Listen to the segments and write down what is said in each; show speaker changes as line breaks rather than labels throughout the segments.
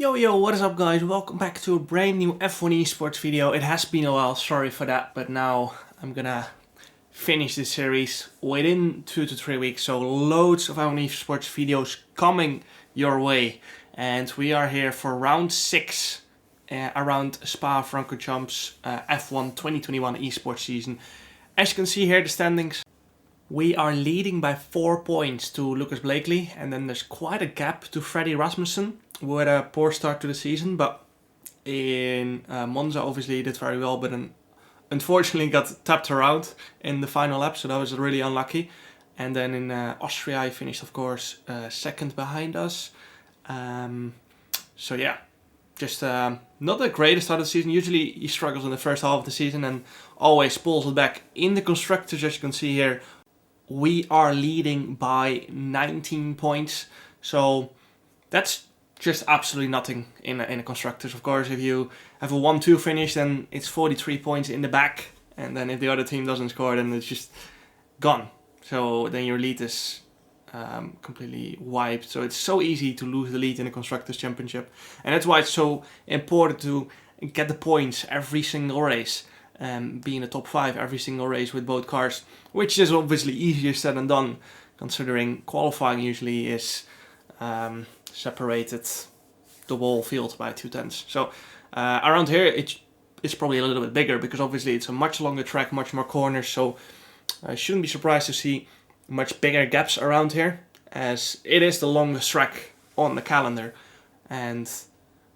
Yo, what is up guys? Welcome back to a brand new F1 Esports video. It has been a while, sorry for that, but now I'm gonna finish this series within 2 to 3 weeks. So loads of F1 Esports videos coming your way. And we are here for round 6 around Spa-Francorchamps F1 2021 Esports season. As you can see here, the standings. We are leading by 4 points to Lucas Blakely, and then there's quite a gap to Freddie Rasmussen with a poor start to the season, but in Monza obviously he did very well, but then unfortunately got tapped around in the final lap, so that was really unlucky. And then in Austria he finished, of course, second behind us. So yeah, just not the greatest start of the season. Usually he struggles in the first half of the season and always pulls it back. In the constructors, as you can see here, we are leading by 19 points. So that's just absolutely nothing in a constructors. Of course, if you have a 1-2 finish, then it's 43 points in the back. And then if the other team doesn't score, then it's just gone. So then your lead is completely wiped. So it's so easy to lose the lead in the Constructors' Championship. And that's why it's so important to get the points every single race. Be in the top 5 every single race with both cars. Which is obviously easier said than done, considering qualifying usually is separated the whole field by 2/10. So around here it's probably a little bit bigger because obviously it's a much longer track, much more corners. So I shouldn't be surprised to see much bigger gaps around here, as it is the longest track on the calendar. And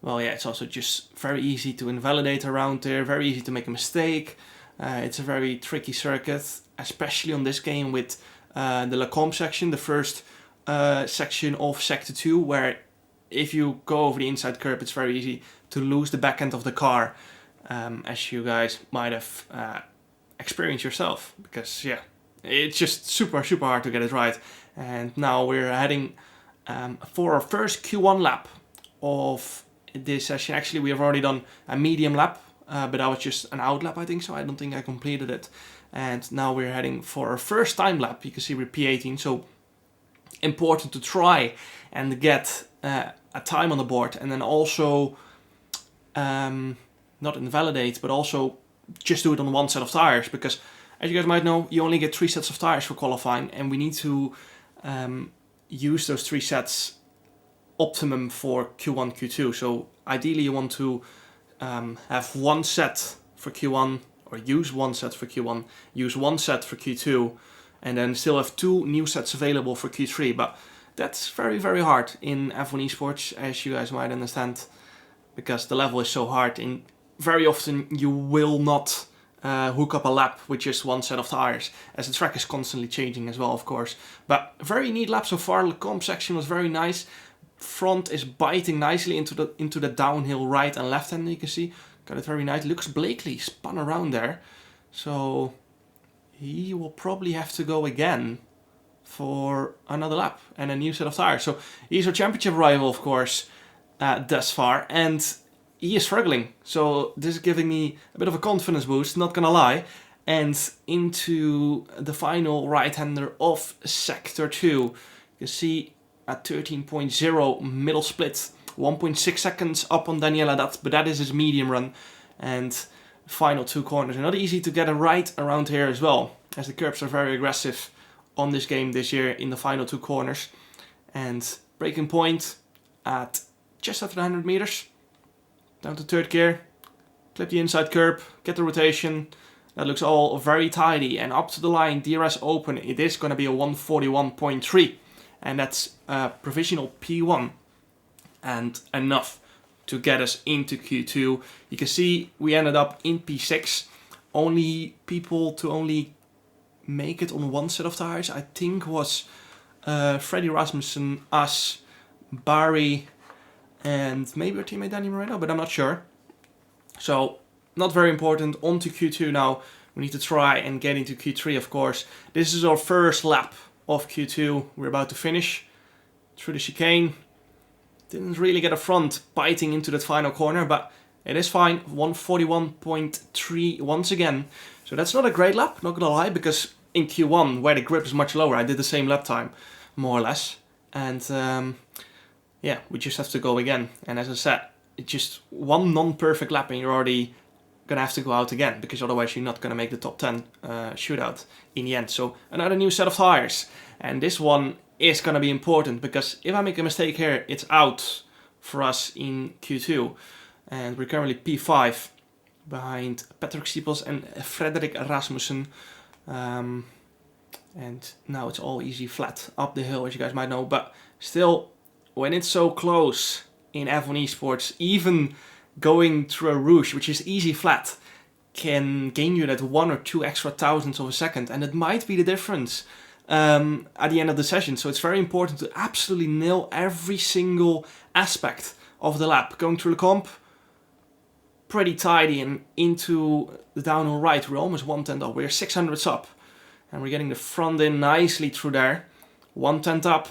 well, yeah, it's also just very easy to invalidate around there, very easy to make a mistake. It's a very tricky circuit, especially on this game with the Lacombe section, the first section of Sector 2, where if you go over the inside curb, it's very easy to lose the back end of the car, as you guys might have experienced yourself, because yeah, it's just super hard to get it right. And now we're heading for our first Q1 lap of this session. Actually, we have already done a medium lap, but that was just an out lap, I think, so I don't think I completed it. And now we're heading for our first time lap. You can see we're P18, so important to try and get a time on the board, and then also not invalidate, but also just do it on one set of tires, because as you guys might know, you only get 3 sets of tires for qualifying, and we need to use those 3 sets optimum for Q1, Q2. So ideally you want to have 1 set for Q1, or use 1 set for Q1, use 1 set for Q2, and then still have 2 new sets available for Q3. But that's very hard in F1 Esports, as you guys might understand, because the level is so hard, and very often you will not hook up a lap with just 1 set of tires, as the track is constantly changing as well, of course. But very neat lap so far. The comp section was very nice. Front is biting nicely into the downhill right and left hand. You can see, got it very nice. Lucas Blakely spun around there, so he will probably have to go again for another lap and a new set of tires. So he's our championship rival, of course, thus far, and he is struggling. So this is giving me a bit of a confidence boost, not gonna lie. And into the final right-hander of Sector 2. You can see at 13.0 middle split, 1.6 seconds up on Daniela, but that is his medium run. And final 2 corners are not easy to get it right around here as well, as the curbs are very aggressive on this game this year in the final 2 corners. And braking point at just after 100 meters, down to 3rd gear, clip the inside curb, get the rotation. That looks all very tidy, and up to the line, DRS open, it is going to be a 141.3, and that's provisional P1, and enough to get us into Q2. You can see we ended up in P6. Only people to only make it on 1 set of tires, I think, was Freddie Rasmussen, us, Barry, and maybe our teammate Danny Moreno, but I'm not sure. So not very important. On to Q2 now. We need to try and get into Q3, of course. This is our first lap of Q2. We're about to finish through the chicane. Didn't really get a front biting into that final corner, but it is fine. 141.3 once again. So that's not a great lap, not gonna lie, because in Q1, where the grip is much lower, I did the same lap time, more or less. And yeah, we just have to go again. And as I said, it's just one non-perfect lap and you're already gonna have to go out again, because otherwise you're not gonna make the top 10 shootout in the end. So another new set of tires, and this one is gonna be important, because if I make a mistake here, it's out for us in Q2, and we're currently P5 behind Patrick Siepels and Frederik Rasmussen. And now it's all easy flat up the hill, as you guys might know, but still, when it's so close in F1 Esports, even going through a rouge, which is easy flat, can gain you that 1 or 2 extra thousandths of a second, and it might be the difference at the end of the session. So it's very important to absolutely nail every single aspect of the lap. Going through the comp, pretty tidy, and into the downhill right, we're almost 1/10 up, we're 600ths up, and we're getting the front in nicely through there, 1/10 up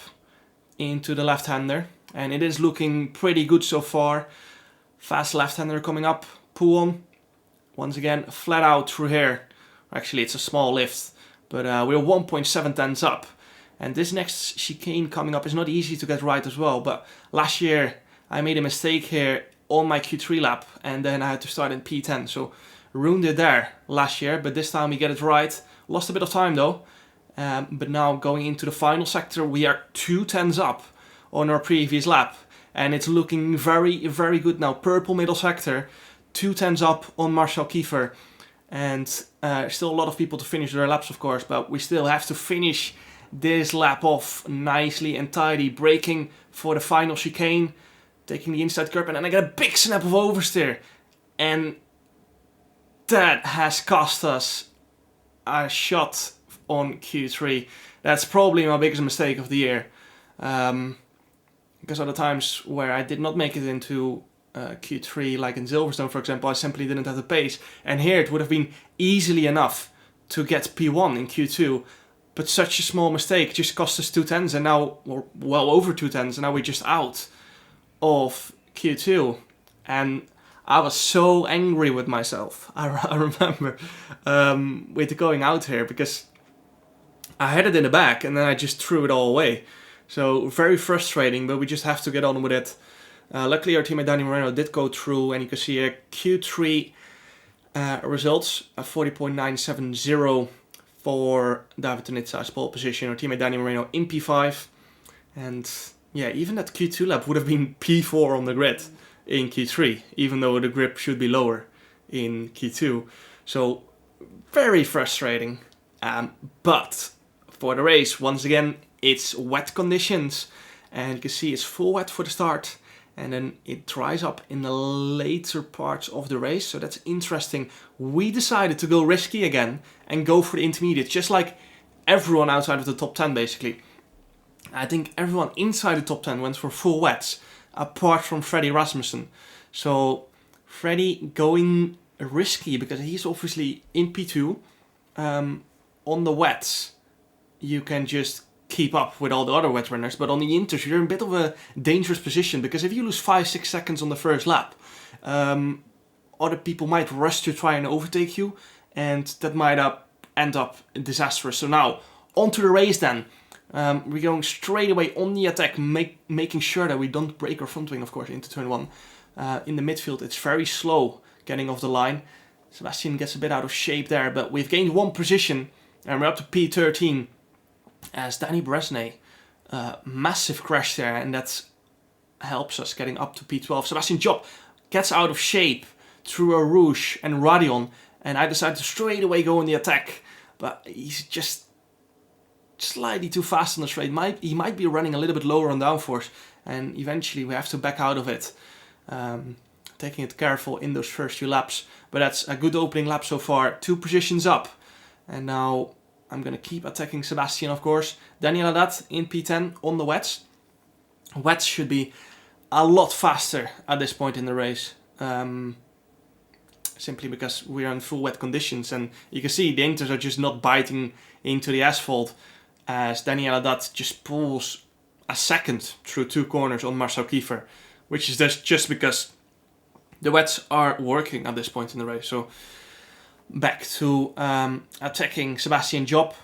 into the left-hander, and it is looking pretty good so far. Fast left-hander coming up, pull on, once again flat out through here. Actually, it's a small lift, but we're 1.7 tenths up, and this next chicane coming up is not easy to get right as well. But last year I made a mistake here on my Q3 lap, and then I had to start in P10, so ruined it there last year. But this time we get it right. Lost a bit of time though, but now going into the final sector, we are 2 tenths up on our previous lap, and it's looking very, very good now. Purple middle sector, 2 tenths up on Marcel Kiefer, and still a lot of people to finish their laps, of course, but we still have to finish this lap off nicely and tidy, braking for the final chicane, taking the inside curb, and then I get a big snap of oversteer, and that has cost us a shot on Q3. That's probably my biggest mistake of the year, because other times where I did not make it into Q3, like in Silverstone for example, I simply didn't have the pace, and here it would have been easily enough to get P1 in Q2, but such a small mistake just cost us 2 tenths, and now we're well over 2 tenths, and now we're just out of Q2, and I was so angry with myself. I remember with going out here, because I had it in the back and then I just threw it all away. So very frustrating, but we just have to get on with it. Luckily our teammate Danny Moreno did go through, and you can see here Q3 results, 40.970 for David Tonitza's pole position. Our teammate Danny Moreno in P5, and yeah, even that Q2 lap would have been P4 on the grid in Q3, even though the grip should be lower in Q2. So very frustrating, but for the race, once again, it's wet conditions, and you can see it's full wet for the start, and then it dries up in the later parts of the race, so that's interesting. We decided to go risky again and go for the intermediate, just like everyone outside of the top 10 basically. I think everyone inside the top 10 went for full wets, apart from Freddie Rasmussen. So Freddie going risky, because he's obviously in P2. On the wets, you can just keep up with all the other wet runners, but on the inters, you're in a bit of a dangerous position, because if you lose 5-6 seconds on the first lap, other people might rush to try and overtake you, and that might end up disastrous. So now, onto the race then. We're going straight away on the attack, making sure that we don't break our front wing, of course, into turn 1. In the midfield, it's very slow getting off the line. Sebastian gets a bit out of shape there, but we've gained 1 position, and we're up to P13 as Danny Bresnay. Massive crash there, and that helps us getting up to P12. Sebastian Job gets out of shape through a Rouge and Radeon, and I decided to straight away go on the attack, but he's just slightly too fast on the straight. He might be running a little bit lower on downforce, and eventually we have to back out of it, taking it careful in those first few laps. But that's a good opening lap so far, 2 positions up, and now I'm gonna keep attacking Sebastian, of course. Daniel Haddad in P10 on the wets. Wets should be a lot faster at this point in the race, simply because we're in full wet conditions, and you can see the inters are just not biting into the asphalt, as Daniel Haddad just pulls a second through 2 corners on Marcel Kiefer, which is just because the wets are working at this point in the race. So back to attacking Sebastian Job.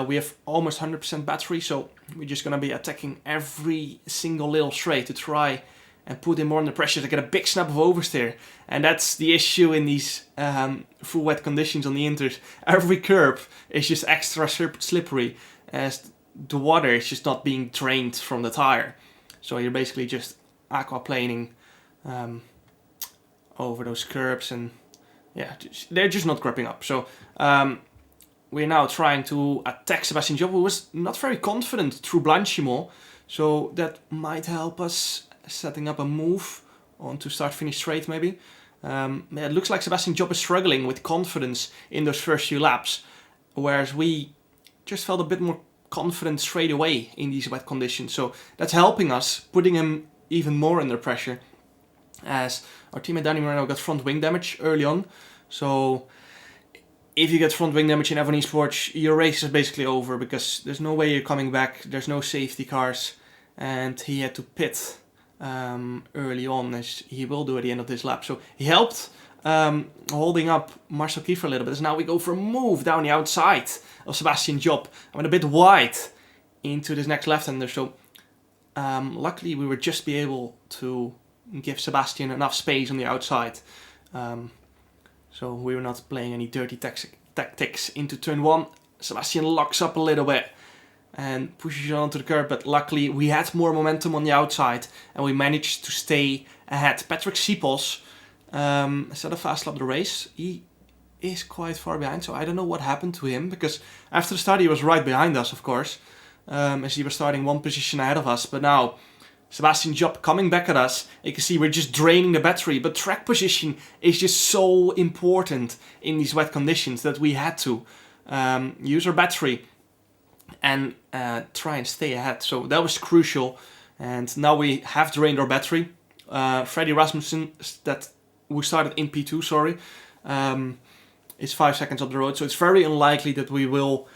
We have almost 100% battery, so we're just going to be attacking every single little straight to try and put him more under pressure to get a big snap of oversteer. And that's the issue in these full wet conditions on the inters. Every curb is just extra slippery as the water is just not being drained from the tire. So you're basically just aquaplaning over those curbs, and yeah, they're just not gripping up. So we're now trying to attack Sebastian Job, who was not very confident through Blanchimont. So that might help us setting up a move on to start-finish straight maybe. It looks like Sebastian Job is struggling with confidence in those first few laps, whereas we just felt a bit more confident straight away in these wet conditions. So that's helping us, putting him even more under pressure, as our teammate Danny Moreno got front wing damage early on. So if you get front wing damage in F1 Esports, your race is basically over, because there's no way you're coming back, there's no safety cars, and he had to pit early on, as he will do at the end of this lap. So he helped holding up Marcel Kiefer a little bit. So now we go for a move down the outside of Sebastian Job. I went a bit wide into this next left-hander. So luckily we would just be able to give Sebastian enough space on the outside. So we were not playing any dirty tactics into turn 1. Sebastian locks up a little bit and pushes it onto the curb, but luckily we had more momentum on the outside and we managed to stay ahead. Patrick Sipos set a fast lap the race. He is quite far behind, so I don't know what happened to him, because after the start he was right behind us, of course, as he was starting one position ahead of us. But now Sebastian Job coming back at us, you can see we're just draining the battery, but track position is just so important in these wet conditions that we had to use our battery and try and stay ahead. So that was crucial, and now we have drained our battery. Freddy Rasmussen, who started in P2, sorry, is 5 seconds up the road, so it's very unlikely that we will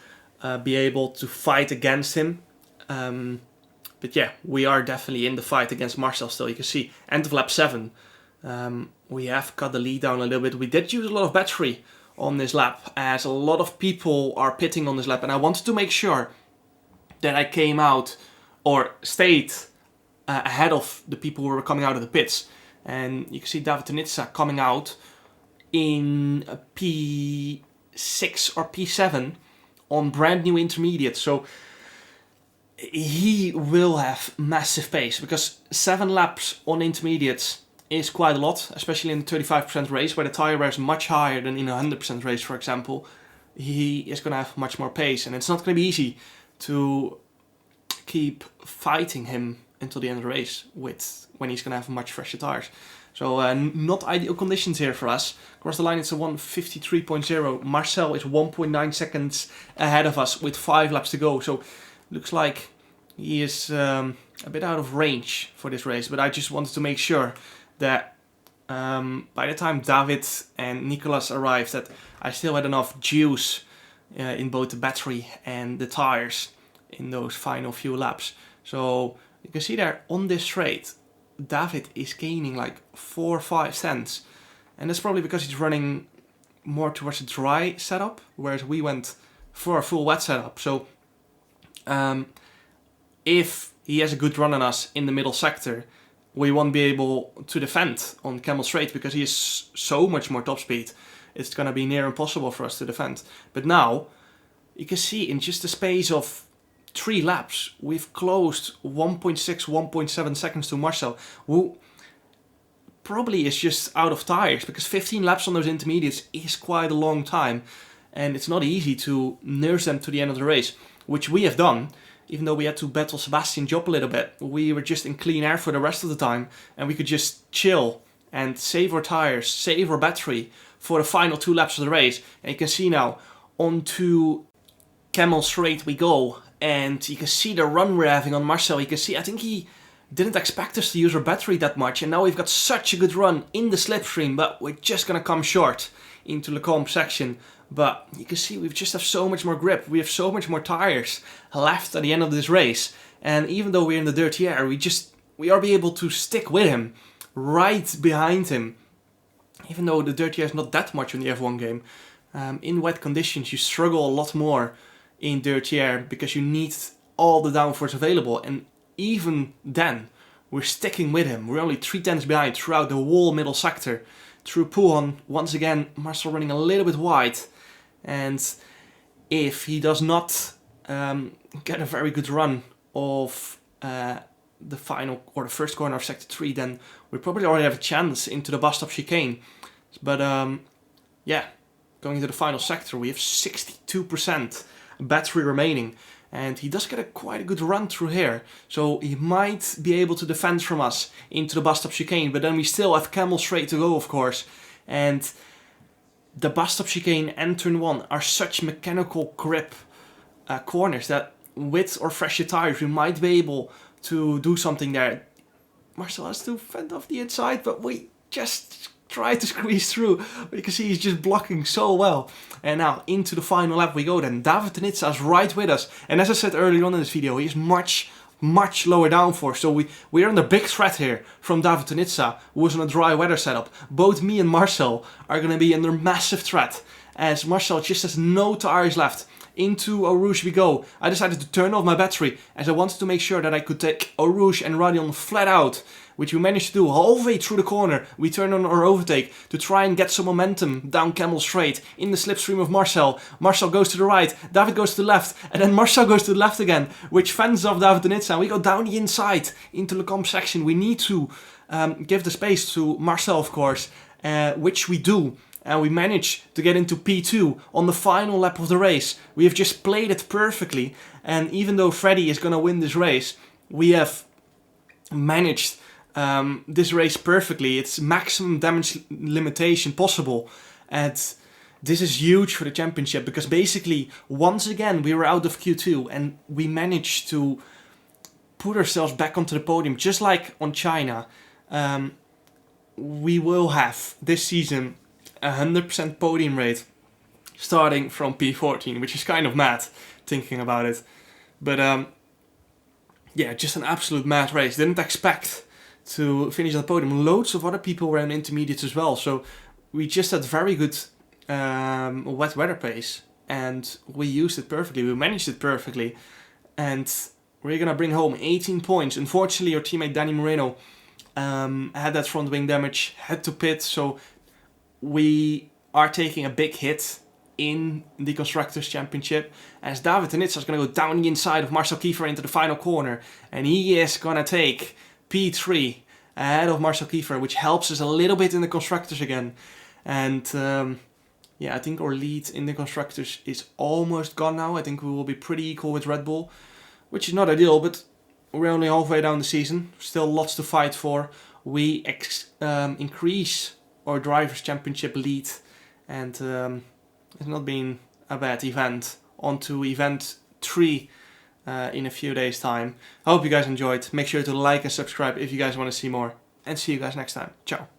be able to fight against him. But yeah, we are definitely in the fight against Marcel still. You can see end of lap 7, we have cut the lead down a little bit. We did use a lot of battery on this lap, as a lot of people are pitting on this lap, and I wanted to make sure that I came out or stayed ahead of the people who were coming out of the pits. And you can see David Tenitsa coming out in P6 or P7 on brand new intermediate. So he will have massive pace, because 7 laps on intermediates is quite a lot, especially in the 35% race, where the tire wear is much higher than in a 100% race, for example. He is going to have much more pace, and it's not going to be easy to keep fighting him until the end of the race when he's going to have much fresher tires. So not ideal conditions here for us. Across the line it's a 1:53.0. Marcel is 1.9 seconds ahead of us with 5 laps to go. So looks like he is a bit out of range for this race. But I just wanted to make sure that by the time David and Nicolas arrived, that I still had enough juice in both the battery and the tires in those final few laps. So you can see there on this straight, David is gaining like 4 or 5 cents. And that's probably because he's running more towards a dry setup, whereas we went for a full wet setup. So if he has a good run on us in the middle sector, we won't be able to defend on Camel Straight, because he is so much more top speed. It's going to be near impossible for us to defend. But now, you can see in just the space of 3 laps, we've closed 1.6, 1.7 seconds to Marcel, who probably is just out of tires, because 15 laps on those intermediates is quite a long time, and it's not easy to nurse them to the end of the race, which we have done. Even though we had to battle Sebastian Job a little bit, we were just in clean air for the rest of the time, and we could just chill and save our tires, save our battery for the final 2 laps of the race. And you can see now, onto Camel Straight we go, and you can see the run we're having on Marcel. You can see, I think he didn't expect us to use our battery that much, and now we've got such a good run in the slipstream, but we're just gonna come short into the comp section. But you can see we just have so much more grip, we have so much more tires left at the end of this race, and even though we're in the dirty air, we are able to stick with him, right behind him. Even though the dirty air is not that much in the F1 game, in wet conditions you struggle a lot more in dirty air, because you need all the downforce available, and even then we're sticking with him. We're only 3/10 behind throughout the whole middle sector. Through Puhan, once again Marcel running a little bit wide, and if he does not get a very good run of the final or the first corner of sector 3, then we probably already have a chance into the bus stop chicane. But yeah, going into the final sector, we have 62% battery remaining, and he does get quite a good run through here, so he might be able to defend from us into the bus stop chicane. But then we still have Camel Straight to go, of course, and the bus stop chicane and turn 1 are such mechanical grip corners that with or fresher tires we might be able to do something there. Marcel has to fend off the inside, but we just try to squeeze through. But you can see he's just blocking so well. And now into the final lap we go then. David Tenitsa is right with us. And as I said earlier on in this video, he is much lower downforce. So we're under big threat here from David Tenitsa, who was on a dry weather setup. Both me and Marcel are going to be under massive threat, as Marcel just has no tires left. Into Eau Rouge we go. I decided to turn off my battery as I wanted to make sure that I could take Eau Rouge and Radeon flat out, which we managed to do halfway through the corner. We turned on our overtake to try and get some momentum down Camel Straight in the slipstream of Marcel. Marcel goes to the right, David goes to the left, and then Marcel goes to the left again, which fends off David Tenitsa, and we go down the inside into the comp section. We need to give the space to Marcel, of course, which we do. And we manage to get into P2 on the final lap of the race. We have just played it perfectly. And even though Freddy is going to win this race, we have managed this race perfectly. It's maximum damage limitation possible. And this is huge for the championship, because basically, once again, we were out of Q2 and we managed to put ourselves back onto the podium. Just like on China, we will have this season 100% podium rate starting from P14, which is kind of mad thinking about it. But yeah, just an absolute mad race. Didn't expect to finish on the podium. Loads of other people were in intermediates as well, so we just had very good wet weather pace, and we used it perfectly. We managed it perfectly, and we're gonna bring home 18 points. Unfortunately, our teammate Danny Moreno had that front wing damage, had to pit, so we are taking a big hit in the Constructors' Championship, as David Tenitsa is going to go down the inside of Marcel Kiefer into the final corner, and he is going to take P3 ahead of Marcel Kiefer, which helps us a little bit in the Constructors again. And yeah, I think our lead in the Constructors is almost gone now. I think we will be pretty equal with Red Bull, which is not ideal, but we're only halfway down the season. Still lots to fight for. We increase our Drivers' Championship lead, and it's not been a bad event. On to event 3 in a few days' time. I hope you guys enjoyed. Make sure to like and subscribe if you guys want to see more, and see you guys next time. Ciao.